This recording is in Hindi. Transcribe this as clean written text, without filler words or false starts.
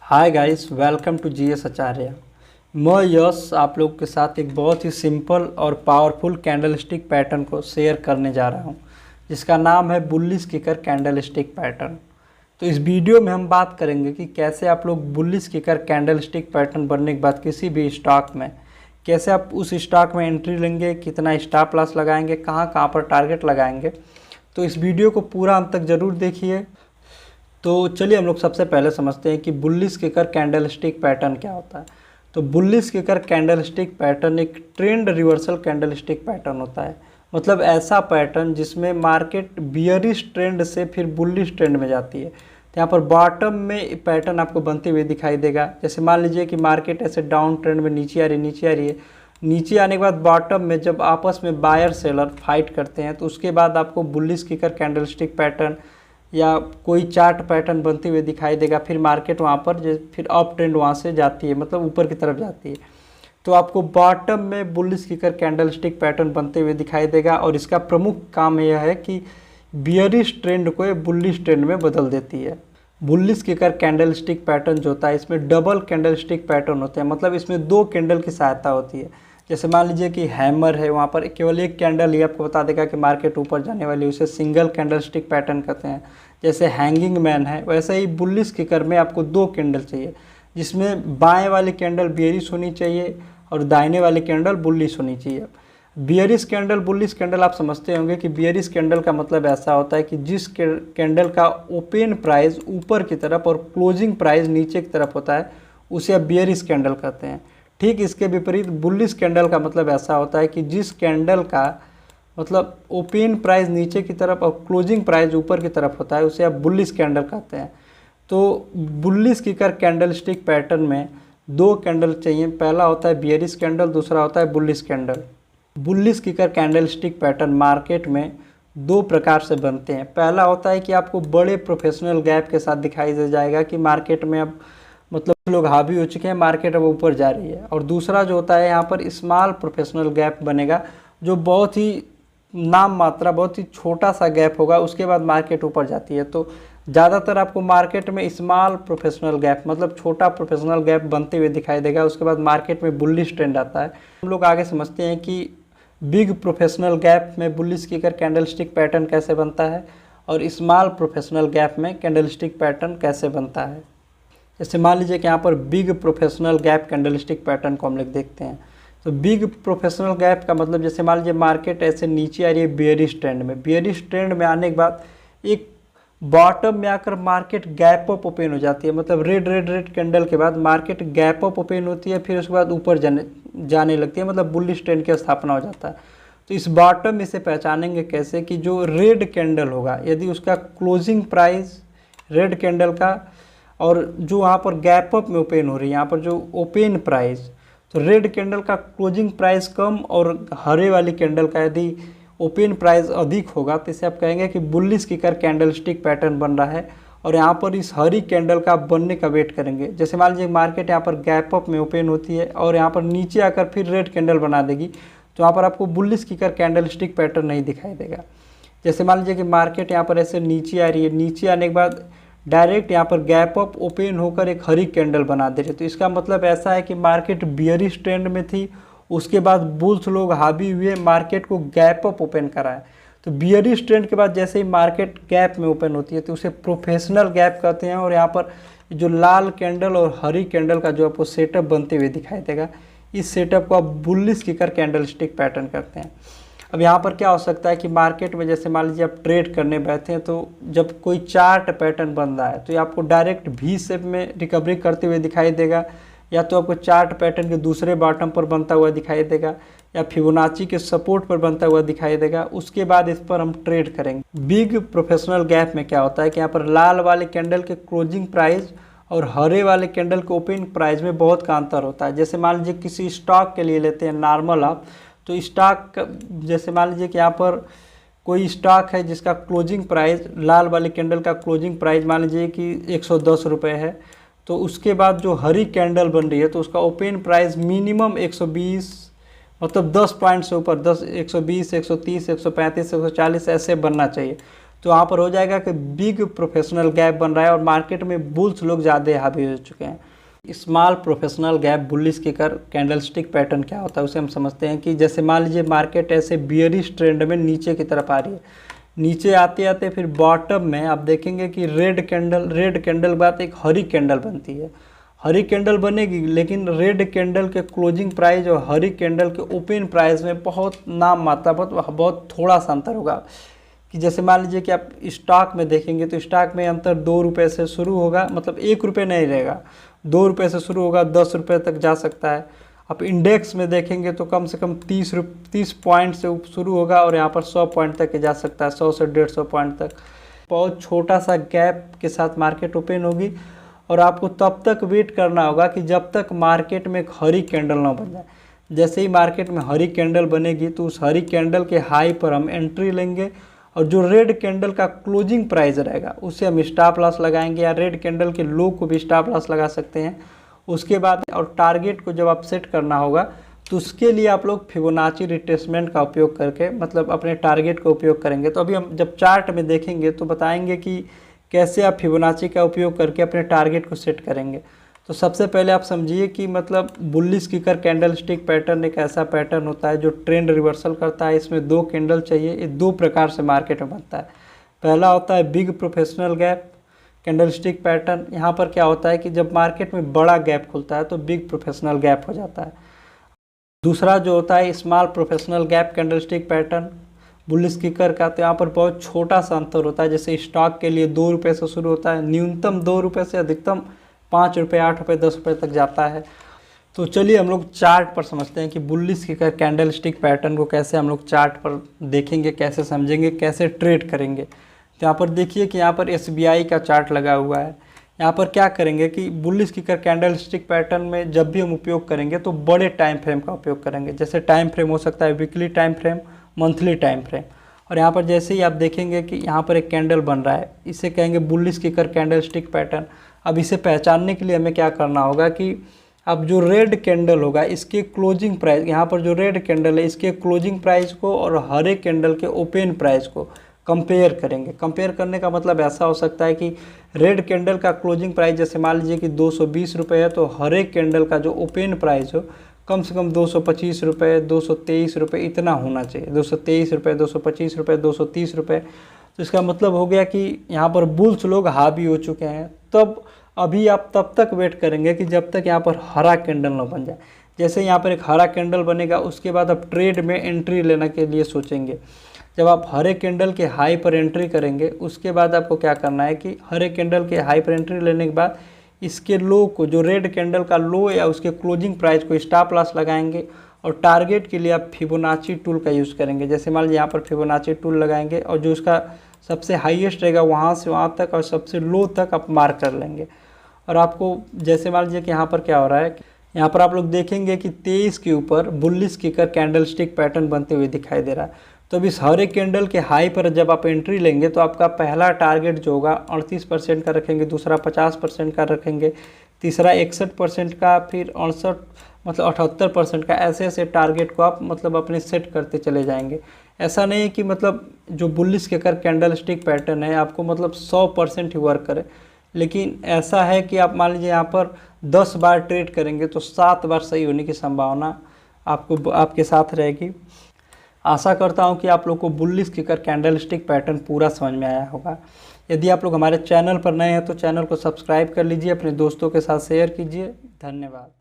Hi guys, welcome to GS Acharya. मैं यश आप लोग के साथ एक बहुत ही सिंपल और पावरफुल कैंडल स्टिक पैटर्न को शेयर करने जा रहा हूं, जिसका नाम है bullish kicker candlestick pattern. तो इस वीडियो में हम बात करेंगे कि कैसे आप लोग bullish kicker candlestick pattern बनने के बाद किसी भी स्टॉक में कैसे आप उस स्टॉक में एंट्री लेंगे, कितना स्टॉप लॉस लगाएंगे, कहाँ कहाँ पर टारगेट लगाएंगे। तो इस वीडियो को पूरा अंत तक ज़रूर देखिए। तो चलिए हम लोग सबसे पहले समझते हैं कि bullish kicker candlestick pattern क्या होता है। तो bullish kicker candlestick pattern एक trend reversal candlestick pattern होता है। मतलब ऐसा पैटर्न जिसमें मार्केट बियरिश ट्रेंड से फिर बुलिश ट्रेंड में जाती है। तो यहाँ पर बॉटम में पैटर्न आपको बनते हुए दिखाई देगा। जैसे मान लीजिए कि मार्केट ऐसे डाउन ट्रेंड में नीचे आ रही है। नीचे आने के बाद बॉटम में जब आपस में बायर सेलर फाइट करते हैं तो उसके बाद आपको bullish kicker candlestick pattern या कोई चार्ट पैटर्न बनते हुए दिखाई देगा। फिर मार्केट वहाँ पर फिर अप ट्रेंड वहाँ से जाती है, मतलब ऊपर की तरफ जाती है। तो आपको बॉटम में bullish kicker candlestick pattern बनते हुए दिखाई देगा और इसका प्रमुख काम यह है कि बियरिश ट्रेंड को बुलिश ट्रेंड में बदल देती है। Bullish kicker candlestick pattern जो होता है इसमें डबल कैंडल स्टिक पैटर्न होते हैं, मतलब इसमें दो कैंडल की सहायता होती है। जैसे मान लीजिए कि हैमर है, वहाँ पर केवल एक कैंडल ही आपको बता देगा कि मार्केट ऊपर जाने वाली है, उसे सिंगल कैंडल स्टिक पैटर्न कहते हैं। जैसे हैंगिंग मैन है, वैसे ही बुलिश किकर में आपको दो कैंडल चाहिए, जिसमें बाएं वाली कैंडल बियरिश होनी चाहिए और दाहिने वाली कैंडल बुलिश होनी चाहिए। बियरिश कैंडल बुलिश कैंडल आप समझते होंगे कि बियरिश कैंडल का मतलब ऐसा होता है कि जिस कैंडल का ओपन प्राइस ऊपर की तरफ और क्लोजिंग प्राइस नीचे की तरफ होता है उसे आप बियरिश कैंडल कहते हैं। ठीक इसके विपरीत बुलिश कैंडल का मतलब ऐसा होता है कि जिस कैंडल का मतलब ओपन प्राइस नीचे की तरफ और क्लोजिंग प्राइस ऊपर की तरफ होता है उसे आप बुलिश कैंडल कहते हैं। तो bullish kicker candlestick pattern में दो कैंडल चाहिए, पहला होता है बियरिश कैंडल, दूसरा होता है bullish candle. Bullish kicker candlestick pattern market में दो प्रकार से बनते हैं। पहला होता है कि आपको बड़े प्रोफेशनल गैप के साथ दिखाई दे जाएगा कि मार्केट में अब मतलब लोग हावी हो चुके हैं, मार्केट अब ऊपर जा रही है। और दूसरा जो होता है यहाँ पर स्मॉल प्रोफेशनल गैप बनेगा, जो बहुत ही नाम मात्रा बहुत ही छोटा सा गैप होगा, उसके बाद मार्केट ऊपर जाती है। तो ज़्यादातर आपको मार्केट में स्मॉल प्रोफेशनल गैप मतलब छोटा प्रोफेशनल गैप बनते हुए दिखाई देगा, उसके बाद मार्केट में बुलिश ट्रेंड आता है। हम लोग आगे समझते हैं कि बिग प्रोफेशनल गैप में bullish kicker candlestick pattern कैसे बनता है और स्मॉल प्रोफेशनल गैप में कैंडल स्टिक पैटर्न कैसे बनता है। जैसे मान लीजिए कि यहाँ पर big professional gap candle stick pattern को हम लोग देखते हैं। तो बिग प्रोफेशनल गैप का मतलब जैसे मान लीजिए मार्केट ऐसे नीचे आ रही है बियरिश ट्रेंड में। बियरिश ट्रेंड में आने के बाद एक बॉटम में आकर मार्केट गैप अप ओपन हो जाती है, मतलब रेड कैंडल के बाद मार्केट गैप अप ओपन होती है, फिर उसके बाद ऊपर जाने लगती है, मतलब बुलिश ट्रेंड की स्थापना हो जाता है। तो इस बॉटम में से पहचानेंगे कैसे कि जो रेड कैंडल होगा यदि उसका क्लोजिंग प्राइस रेड कैंडल का और जो वहाँ पर गैप अप में ओपन हो रही है यहाँ पर जो ओपन प्राइस, तो रेड कैंडल का क्लोजिंग प्राइस कम और हरे वाली कैंडल का यदि ओपन प्राइस अधिक होगा तो इसे आप कहेंगे कि bullish kicker candlestick pattern बन रहा है। और यहाँ पर इस हरी कैंडल का बनने का वेट करेंगे। जैसे मान लीजिए मार्केट यहाँ पर गैप अप में ओपन होती है और यहाँ पर नीचे आकर फिर रेड कैंडल बना देगी, तो यहाँ पर आपको bullish kicker candlestick pattern नहीं दिखाई देगा। जैसे मान लीजिए कि मार्केट यहाँ पर ऐसे नीचे आ रही है, नीचे आने के बाद डायरेक्ट यहाँ पर गैप अप ओपन होकर एक हरी कैंडल बना दे रही है, तो इसका मतलब ऐसा है कि मार्केट बियरिश ट्रेंड में थी, उसके बाद बुल्स लोग हावी हुए, मार्केट को गैप अप ओपन कराए। तो बियरिश ट्रेंड के बाद जैसे ही मार्केट गैप में ओपन होती है तो उसे प्रोफेशनल गैप कहते हैं। और यहाँ पर जो लाल कैंडल और हरी कैंडल का जो आपको सेटअप बनते हुए दिखाई देगा, इस सेटअप को आप bullish kicker candlestick pattern करते हैं। अब यहाँ पर क्या हो सकता है कि मार्केट में जैसे मान लीजिए आप ट्रेड करने बैठे हैं, तो जब कोई चार्ट पैटर्न बन रहा है तो ये आपको डायरेक्ट भी शेप में रिकवरी करते हुए दिखाई देगा, या तो आपको चार्ट पैटर्न के दूसरे बॉटम पर बनता हुआ दिखाई देगा, या फिबोनाची के सपोर्ट पर बनता हुआ दिखाई देगा। उसके बाद इस पर हम ट्रेड करेंगे। बिग प्रोफेशनल गैप में क्या होता है कि यहाँ पर लाल वाले कैंडल के क्लोजिंग प्राइस और हरे वाले कैंडल के ओपन प्राइस में बहुत का अंतर होता है। जैसे मान लीजिए किसी स्टॉक के लिए लेते हैं नॉर्मल आप, तो स्टॉक जैसे मान लीजिए कि यहाँ पर कोई स्टॉक है जिसका क्लोजिंग प्राइस लाल वाले कैंडल का क्लोजिंग प्राइस मान लीजिए कि 110 रुपये है, तो उसके बाद जो हरी कैंडल बन रही है तो उसका ओपन प्राइस मिनिमम 120 मतलब 10 पॉइंट से ऊपर 10 120 130 135 140 ऐसे बनना चाहिए। तो वहाँ पर हो जाएगा कि बिग प्रोफेशनल गैप बन रहा है और मार्केट में बुल्स लोग ज़्यादा हावी हो चुके हैं। Small professional gap bullish kicker candlestick pattern क्या होता है उसे हम समझते हैं कि जैसे मान लीजिए मार्केट ऐसे बियरिश ट्रेंड में नीचे की तरफ आ रही है, नीचे आते आते फिर बॉटम में आप देखेंगे कि रेड कैंडल बाद एक हरी कैंडल बनती है। हरी कैंडल बनेगी लेकिन रेड कैंडल के क्लोजिंग प्राइस और हरी कैंडल के ओपन प्राइस में बहुत नाम मात्रा बहुत थोड़ा सा अंतर होगा। कि जैसे मान लीजिए कि आप स्टॉक में देखेंगे तो स्टॉक में अंतर 2 रुपये से शुरू होगा, मतलब 1 रुपये नहीं रहेगा, 2 रुपये से शुरू होगा, 10 रुपये तक जा सकता है। आप इंडेक्स में देखेंगे तो कम से कम 30 पॉइंट से शुरू होगा और यहाँ पर 100 पॉइंट तक जा सकता है, 100 से 150 पॉइंट तक। बहुत छोटा सा गैप के साथ मार्केट ओपन होगी और आपको तब तक वेट करना होगा कि जब तक मार्केट में एक हरी कैंडल ना बन जाए। जैसे ही मार्केट में हरी कैंडल बनेगी तो उस हरी कैंडल के हाई पर हम एंट्री लेंगे और जो रेड कैंडल का क्लोजिंग प्राइस रहेगा उसे हम स्टॉप लॉस लगाएंगे या रेड कैंडल के लो को भी स्टॉप लॉस लगा सकते हैं। उसके बाद और टारगेट को जब आप सेट करना होगा तो उसके लिए आप लोग फिबोनाची रिट्रेसमेंट का उपयोग करके मतलब अपने टारगेट का उपयोग करेंगे। तो अभी हम जब चार्ट में देखेंगे तो बताएंगे कि कैसे आप फिबोनाची का उपयोग करके अपने टारगेट को सेट करेंगे। तो सबसे पहले आप समझिए कि मतलब बुलिश किकर कैंडलस्टिक पैटर्न एक ऐसा पैटर्न होता है जो ट्रेंड रिवर्सल करता है। इसमें 2 कैंडल चाहिए, ये 2 प्रकार से मार्केट में बनता है। पहला होता है big professional gap candlestick pattern. यहाँ पर क्या होता है कि जब मार्केट में बड़ा गैप खुलता है तो बिग प्रोफेशनल गैप हो जाता है। दूसरा जो होता है small professional gap candlestick pattern bullish kicker का, तो यहाँ पर बहुत छोटा सा अंतर होता है। जैसे स्टॉक के लिए 2 रुपये से शुरू होता है, न्यूनतम 2 रुपये से अधिकतम 5 रुपये, 8 रुपये, 10 रुपये तक जाता है। तो चलिए हम लोग चार्ट पर समझते हैं कि बुलिश किकर कैंडलस्टिक पैटर्न को कैसे हम लोग चार्ट पर देखेंगे, कैसे समझेंगे, कैसे ट्रेड करेंगे। तो यहाँ पर देखिए कि यहाँ पर SBI का चार्ट लगा हुआ है। यहाँ पर क्या करेंगे कि बुलिश किकर कैंडलस्टिक पैटर्न में जब भी हम उपयोग करेंगे तो बड़े टाइम फ्रेम का उपयोग करेंगे। जैसे टाइम फ्रेम हो सकता है weekly time frame, monthly time frame. और यहाँ पर जैसे ही आप देखेंगे कि यहाँ पर एक कैंडल बन रहा है, इसे कहेंगे बुलिश किकर कैंडलस्टिक पैटर्न। अब इसे पहचानने के लिए हमें क्या करना होगा कि अब जो रेड कैंडल होगा इसके क्लोजिंग प्राइस, यहाँ पर जो रेड कैंडल है इसके क्लोजिंग प्राइस को और हरे कैंडल के ओपन प्राइस को कंपेयर करेंगे। कंपेयर करने का मतलब ऐसा हो सकता है कि रेड कैंडल का क्लोजिंग प्राइस जैसे मान लीजिए कि 220 रुपये है तो हरे कैंडल का जो ओपन प्राइस हो कम से कम 225 रुपये, 223 रुपये इतना होना चाहिए। 223 रुपये, 225 रुपये, 230 रुपये। तो इसका मतलब हो गया कि यहाँ पर बुल्स लोग हावी हो चुके हैं। तब अभी आप तब तक वेट करेंगे कि जब तक यहाँ पर हरा कैंडल ना बन जाए। जैसे यहाँ पर एक हरा कैंडल बनेगा उसके बाद आप ट्रेड में एंट्री लेने के लिए सोचेंगे। जब आप हरे कैंडल के हाई पर एंट्री करेंगे उसके बाद आपको क्या करना है कि हरे कैंडल के हाई पर एंट्री लेने के बाद इसके लो को, जो रेड कैंडल का लो या उसके क्लोजिंग प्राइस को स्टॉप लॉस लगाएंगे और टारगेट के लिए आप फिबोनाची टूल का यूज़ करेंगे। जैसे मान लीजिए यहाँ पर फिबोनाची टूल लगाएंगे और जो उसका सबसे हाईएस्ट रहेगा वहाँ से वहाँ तक और सबसे लो तक आप मार्क कर लेंगे। और आपको जैसे मान लीजिए कि यहाँ पर क्या हो रहा है, यहाँ पर आप लोग देखेंगे कि 23 के ऊपर बुलिश किकर कैंडलस्टिक पैटर्न बनते हुए दिखाई दे रहा है। तो अब इस हरे कैंडल के हाई पर जब आप एंट्री लेंगे तो आपका पहला टारगेट जो होगा 38% का रखेंगे, दूसरा 50% का रखेंगे, तीसरा 61% का, फिर 68 मतलब 78% का। ऐसे ऐसे टारगेट को आप मतलब अपने सेट करते चले जाएंगे। ऐसा नहीं है कि मतलब जो बुलिश किकर कैंडलस्टिक पैटर्न है आपको मतलब 100% ही वर्क करे, लेकिन ऐसा है कि आप मान लीजिए यहाँ पर 10 बार ट्रेड करेंगे तो 7 बार सही होने की संभावना आपको आपके साथ रहेगी। आशा करता हूँ कि आप लोग को बुलिश किकर कैंडलस्टिक पैटर्न पूरा समझ में आया होगा। यदि आप लोग हमारे चैनल पर नए हैं तो चैनल को सब्सक्राइब कर लीजिए, अपने दोस्तों के साथ शेयर कीजिए। धन्यवाद।